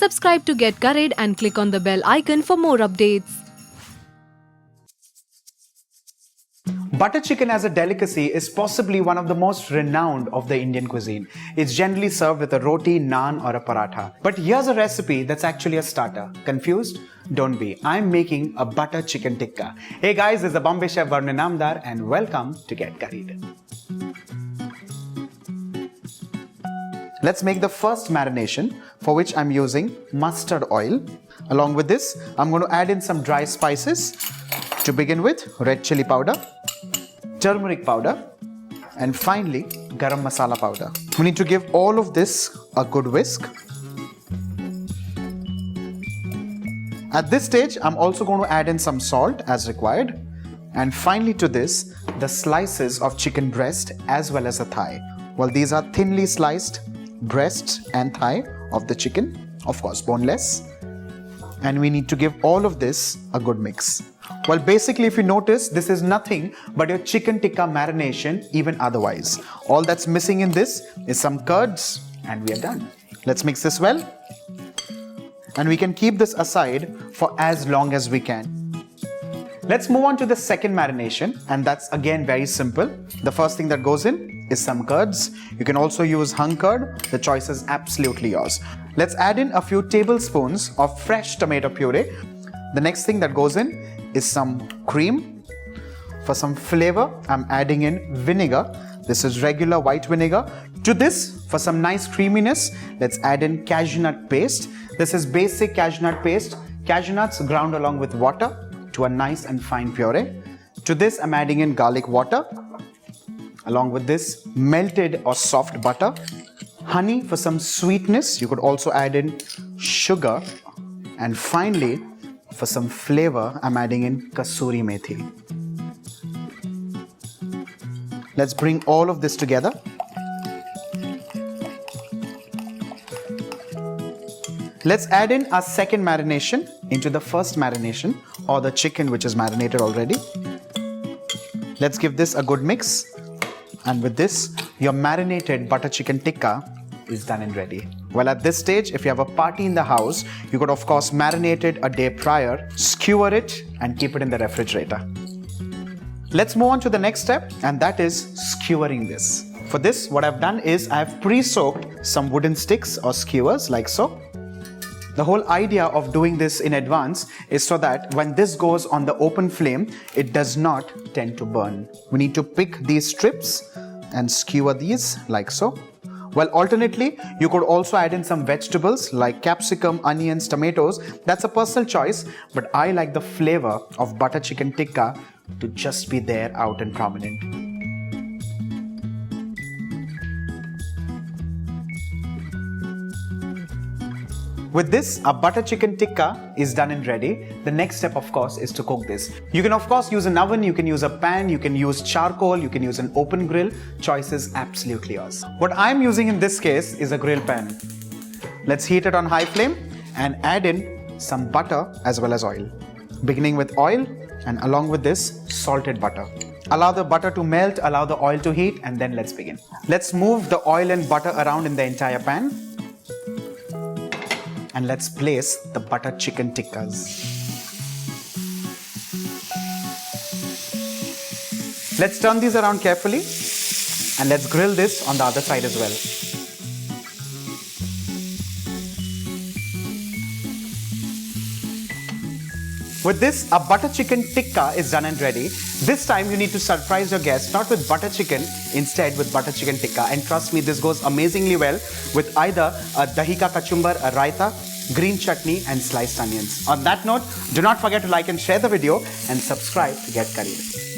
Subscribe to Get Curried and click on the bell icon for more updates. Butter chicken as a delicacy is possibly one of the most renowned of the Indian cuisine. It's generally served with a roti, naan or a paratha. But here's a recipe that's actually a starter. Confused? Don't be. I'm making a butter chicken tikka. Hey guys, this is the Bombay Chef Varun and welcome to Get Curried. Let's make the first marination, for which I'm using mustard oil. Along with this, I'm going to add in some dry spices. To begin with, red chili powder, turmeric powder, and finally, garam masala powder. We need to give all of this a good whisk. At this stage, I'm also going to add in some salt as required. And finally to this, the slices of chicken breast as well as the thigh. Well, these are thinly sliced breast and thigh of the chicken, of course boneless. And we need to give all of this a good mix. Well, basically, if you notice, this is nothing but your chicken tikka marination, even otherwise. All that's missing in this is some curds, and we are done. Let's mix this well. And we can keep this aside for as long as we can. Let's move on to the second marination, and that's again very simple. The first thing that goes in is some curds. You can also use hung curd. The choice is absolutely yours. Let's add in a few tablespoons of fresh tomato puree. The next thing that goes in is some cream. For some flavor, I'm adding in vinegar. This is regular white vinegar. To this, for some nice creaminess, let's add in cashew nut paste. This is basic cashew nut paste. Cashew nuts ground along with water to a nice and fine puree. To this, I'm adding in garlic water. Along with this, melted or soft butter. Honey for some sweetness. You could also add in sugar. And finally, for some flavor, I'm adding in kasuri methi. Let's bring all of this together. Let's add in our second marination into the first marination, or the chicken which is marinated already. Let's give this a good mix. And with this, your marinated butter chicken tikka is done and ready. Well, at this stage, if you have a party in the house, you could of course marinate it a day prior, skewer it and keep it in the refrigerator. Let's move on to the next step, and that is skewering this. For this, what I've done is I've pre-soaked some wooden sticks or skewers like so. The whole idea of doing this in advance is so that when this goes on the open flame, it does not tend to burn. We need to pick these strips and skewer these like so. Well, alternately, you could also add in some vegetables like capsicum, onions, tomatoes. That's a personal choice, but I like the flavor of butter chicken tikka to just be there out and prominent. With this, our butter chicken tikka is done and ready. The next step, of course, is to cook this. You can, of course, use an oven, you can use a pan, you can use charcoal, you can use an open grill. Choice is absolutely yours. What I'm using in this case is a grill pan. Let's heat it on high flame and add in some butter as well as oil. Beginning with oil, and along with this, salted butter. Allow the butter to melt, allow the oil to heat, and then let's begin. Let's move the oil and butter around in the entire pan. And let's place the butter chicken tikkas. Let's turn these around carefully and let's grill this on the other side as well. With this, a butter chicken tikka is done and ready. This time you need to surprise your guests, not with butter chicken, instead with butter chicken tikka. And trust me, this goes amazingly well with either a dahi ka kachumbar, a raita, green chutney and sliced onions. On that note, do not forget to like and share the video and subscribe to Get Curried.